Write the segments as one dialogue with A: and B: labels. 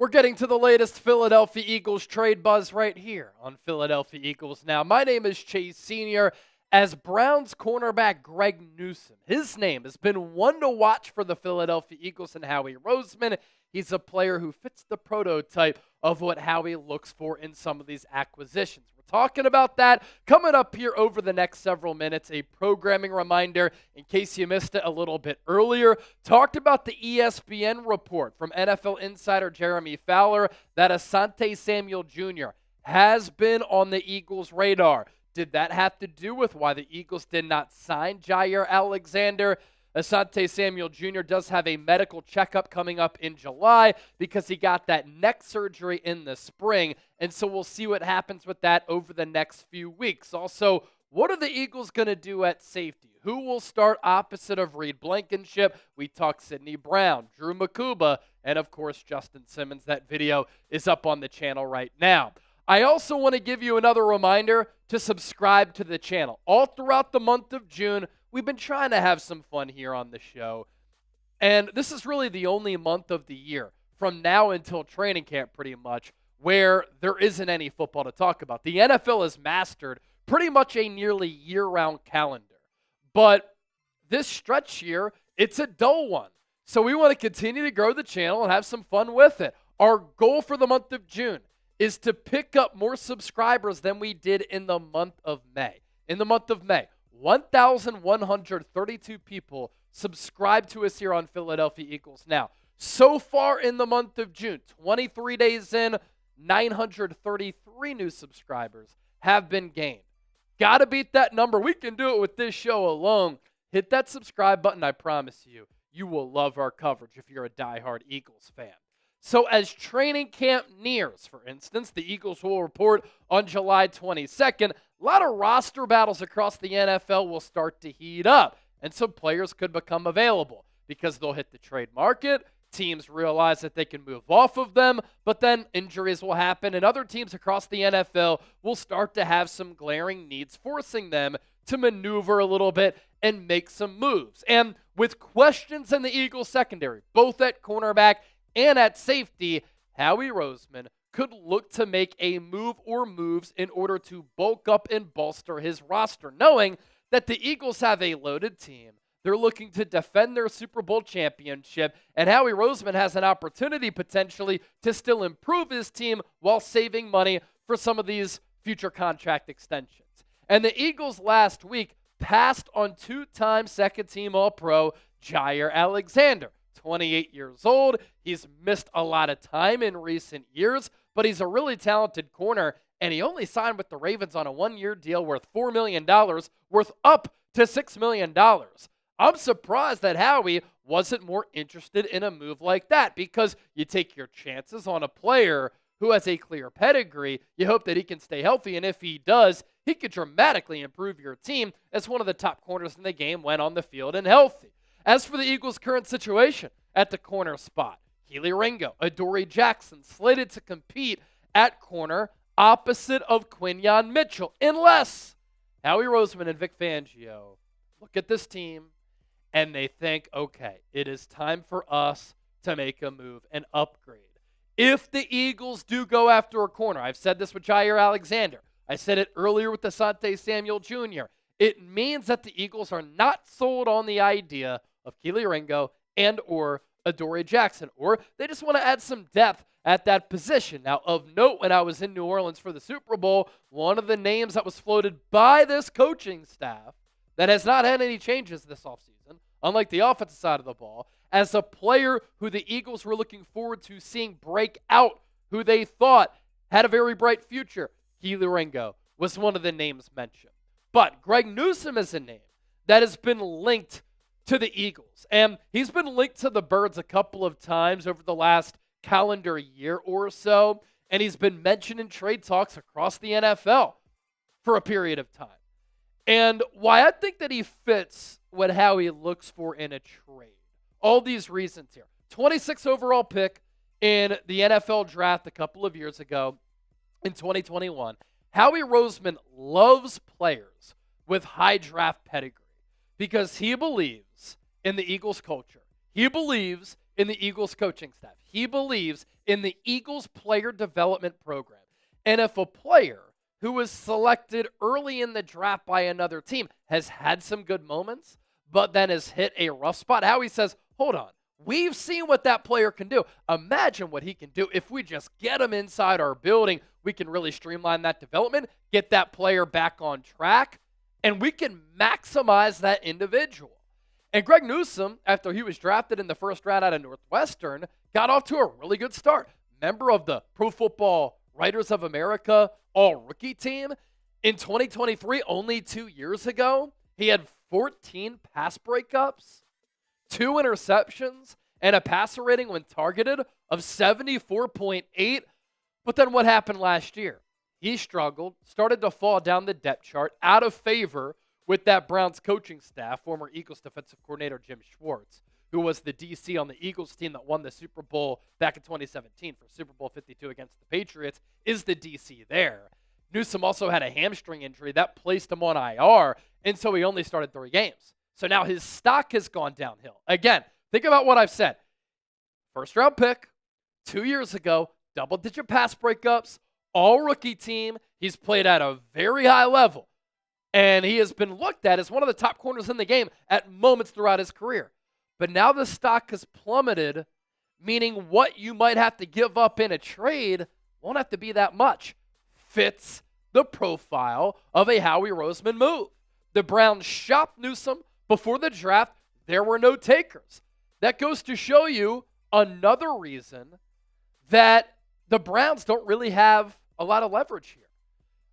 A: We're getting to the latest Philadelphia Eagles trade buzz right here on Philadelphia Eagles Now. My name is Chase Sr. As Browns cornerback Greg Newsome, his name has been one to watch for the Philadelphia Eagles and Howie Roseman. He's a player who fits the prototype of what Howie looks for in some of these acquisitions. We're talking about that coming up here over the next several minutes. A programming reminder, in case you missed it a little bit earlier, talked about the ESPN report from NFL insider Jeremy Fowler that Asante Samuel Jr. has been on the Eagles' radar. Did that have to do with why the Eagles did not sign Jaire Alexander? Asante Samuel Jr. does have a medical checkup coming up in July because he got that neck surgery in the spring, and so we'll see what happens with that over the next few weeks. Also, what are the Eagles going to do at safety? Who will start opposite of Reed Blankenship? We talked Sidney Brown, Drew Makuba, and of course Justin Simmons. That video is up on the channel right now. I also want to give you another reminder to subscribe to the channel. All throughout the month of June, we've been trying to have some fun here on the show. And this is really the only month of the year, from now until training camp pretty much, where there isn't any football to talk about. The NFL has mastered pretty much a nearly year-round calendar. But this stretch here, it's a dull one. So we want to continue to grow the channel and have some fun with it. Our goal for the month of June is to pick up more subscribers than we did in the month of May. In the month of May, 1,132 people subscribed to us here on Philadelphia Eagles Now. So far in the month of June, 23 days in, 933 new subscribers have been gained. Got to beat that number. We can do it with this show alone. Hit that subscribe button. I promise you, you will love our coverage if you're a diehard Eagles fan. So as training camp nears, for instance, the Eagles will report on July 22nd, a lot of roster battles across the NFL will start to heat up, and some players could become available because they'll hit the trade market. Teams realize that they can move off of them, but then injuries will happen, and other teams across the NFL will start to have some glaring needs, forcing them to maneuver a little bit and make some moves. And with questions in the Eagles secondary, both at cornerback and at safety, Howie Roseman could look to make a move or moves in order to bulk up and bolster his roster, knowing that the Eagles have a loaded team. They're looking to defend their Super Bowl championship, and Howie Roseman has an opportunity potentially to still improve his team while saving money for some of these future contract extensions. And the Eagles last week passed on two-time second-team All-Pro Jaire Alexander. 28 years old. He's missed a lot of time in recent years, but he's a really talented corner, and he only signed with the Ravens on a one-year deal worth $4 million, worth up to $6 million. I'm surprised that Howie wasn't more interested in a move like that, because you take your chances on a player who has a clear pedigree. You hope that he can stay healthy, and if he does, he could dramatically improve your team as one of the top corners in the game when on the field and healthy. As for the Eagles' current situation at the corner spot, Kelee Ringo, Adoree Jackson slated to compete at corner opposite of Quinyon Mitchell, unless Howie Roseman and Vic Fangio look at this team and they think, okay, it is time for us to make a move and upgrade. If the Eagles do go after a corner, I've said this with Jaire Alexander, I said it earlier with Asante Samuel Jr., it means that the Eagles are not sold on the idea of Kelee Ringo and or Adoree Jackson, or they just want to add some depth at that position. Now, of note, when I was in New Orleans for the Super Bowl, one of the names that was floated by this coaching staff that has not had any changes this offseason, unlike the offensive side of the ball, as a player who the Eagles were looking forward to seeing break out, who they thought had a very bright future, Kelee Ringo was one of the names mentioned. But Greg Newsome is a name that has been linked to the Eagles. And he's been linked to the Birds a couple of times over the last calendar year or so. And he's been mentioned in trade talks across the NFL for a period of time. And why I think that he fits what Howie looks for in a trade. All these reasons here. 26th overall pick in the NFL draft a couple of years ago in 2021. Howie Roseman loves players with high draft pedigree because he believes in the Eagles culture. He believes in the Eagles coaching staff. He believes in the Eagles player development program. And if a player who was selected early in the draft by another team has had some good moments, but then has hit a rough spot, Howie says, hold on. We've seen what that player can do. Imagine what he can do if we just get him inside our building. We can really streamline that development, get that player back on track, and we can maximize that individual. And Greg Newsome, after he was drafted in the first round out of Northwestern, got off to a really good start. Member of the Pro Football Writers of America all-rookie team. In 2023, only 2 years ago, he had 14 pass breakups, 2 interceptions, and a passer rating when targeted of 74.8. But then what happened last year? He struggled, started to fall down the depth chart, out of favor with that Browns coaching staff, former Eagles defensive coordinator Jim Schwartz, who was the DC on the Eagles team that won the Super Bowl back in 2017 for Super Bowl 52 against the Patriots, is the DC there. Newsome also had a hamstring injury that placed him on IR, and so he only started 3 games. So now his stock has gone downhill. Again, think about what I've said. First-round pick, 2 years ago, double-digit pass breakups, all-rookie team. He's played at a very high level, and he has been looked at as one of the top corners in the game at moments throughout his career. But now the stock has plummeted, meaning what you might have to give up in a trade won't have to be that much. Fits the profile of a Howie Roseman move. The Browns shopped Newsome before the draft. There were no takers. That goes to show you another reason that the Browns don't really have a lot of leverage here.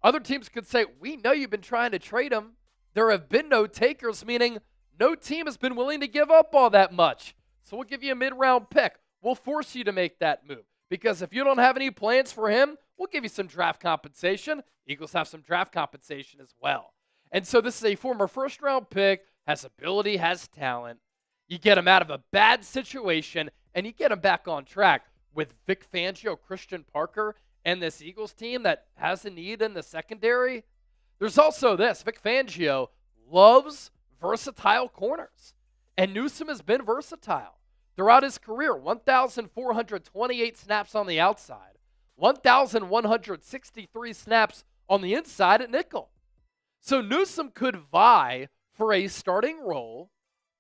A: Other teams could say, we know you've been trying to trade him. There have been no takers, meaning no team has been willing to give up all that much. So we'll give you a mid-round pick. We'll force you to make that move. Because if you don't have any plans for him, we'll give you some draft compensation. Eagles have some draft compensation as well. And so this is a former first-round pick, has ability, has talent. You get him out of a bad situation, and you get him back on track with Vic Fangio, Christian Parker, and this Eagles team that has a need in the secondary. There's also this. Vic Fangio loves versatile corners, and Newsome has been versatile throughout his career. 1,428 snaps on the outside, 1,163 snaps on the inside at nickel. So Newsome could vie for a starting role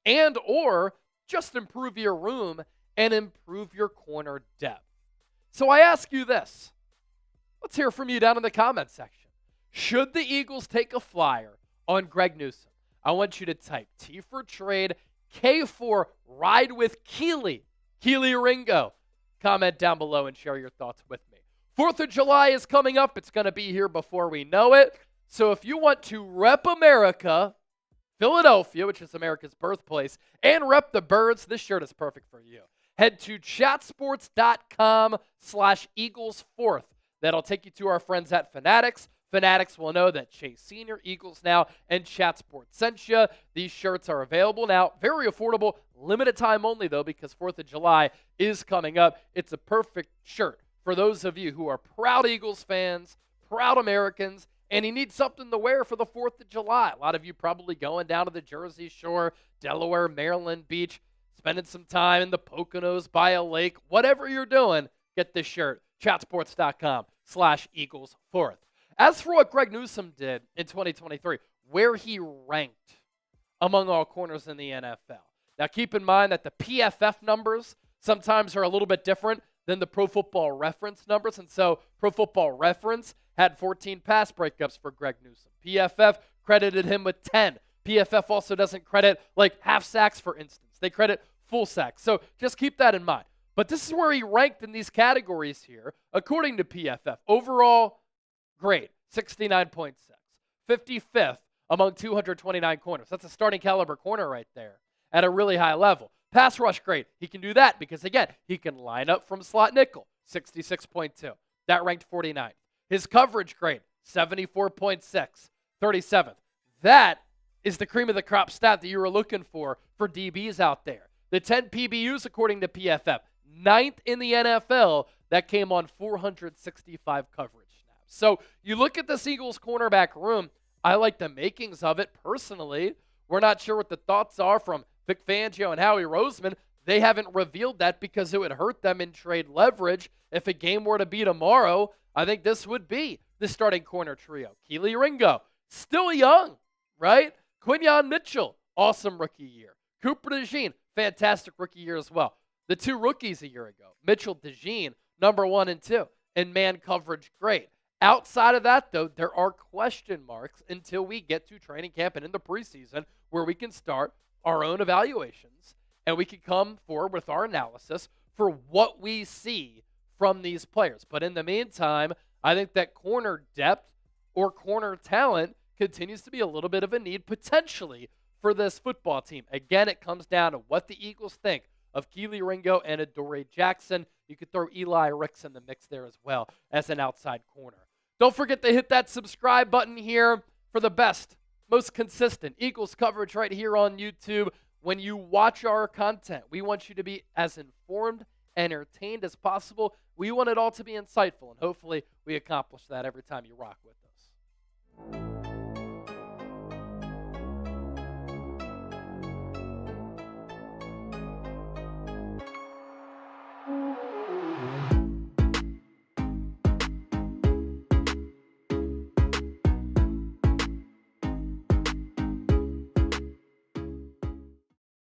A: and or just improve your room and improve your corner depth. So I ask you this. Let's hear from you down in the comment section. Should the Eagles take a flyer on Greg Newsome? I want you to type T for trade, K for ride with Keely Ringo. Comment down below and share your thoughts with me. 4th of July is coming up. It's going to be here before we know it. So if you want to rep America, Philadelphia, which is America's birthplace, and rep the Birds, this shirt is perfect for you. Head to chatsports.com/Eagles4th. That'll take you to our friends at Fanatics. Fanatics will know that Chase Senior, Eagles Now, and Chat Sports sent you. These shirts are available now. Very affordable. Limited time only, though, because 4th of July is coming up. It's a perfect shirt for those of you who are proud Eagles fans, proud Americans, and you need something to wear for the 4th of July. A lot of you probably going down to the Jersey Shore, Delaware, Maryland Beach, spending some time in the Poconos by a lake. Whatever you're doing, get this shirt. Chatsports.com/Eagles4th. As for what Greg Newsome did in 2023, where he ranked among all corners in the NFL. Now, keep in mind that the PFF numbers sometimes are a little bit different than the Pro Football Reference numbers, and so Pro Football Reference had 14 pass breakups for Greg Newsome. PFF credited him with 10. PFF also doesn't credit like half sacks, for instance. They credit full sacks. So just keep that in mind. But this is where he ranked in these categories here, according to PFF. Overall, great, 69.6. 55th among 229 corners. That's a starting caliber corner right there at a really high level. Pass rush, great. He can do that because, again, he can line up from slot nickel, 66.2. That ranked 49th. His coverage, great, 74.6, 37th. That is the cream of the crop stat that you were looking for DBs out there. The 10 PBUs, according to PFF, 9th in the NFL. That came on 465 coverage snaps. So you look at this Eagles cornerback room, I like the makings of it personally. We're not sure what the thoughts are from Vic Fangio and Howie Roseman. They haven't revealed that because it would hurt them in trade leverage. If a game were to be tomorrow, I think this would be the starting corner trio. Keely Ringo, still young, right? Quinyon Mitchell, awesome rookie year. Cooper DeJean, fantastic rookie year as well. The two rookies a year ago, Mitchell, DeJean, number 1 and 2, and man coverage, great. Outside of that, though, there are question marks until we get to training camp and in the preseason where we can start our own evaluations and we can come forward with our analysis for what we see from these players. But in the meantime, I think that corner depth or corner talent continues to be a little bit of a need potentially for this football team. Again, it comes down to what the Eagles think of Keely Ringo and Adoree Jackson. You could throw Eli Ricks in the mix there as well as an outside corner. Don't forget to hit that subscribe button here for the best, most consistent Eagles coverage right here on YouTube. When you watch our content, we want you to be as informed, entertained as possible. We want it all to be insightful, and hopefully we accomplish that every time you rock with us.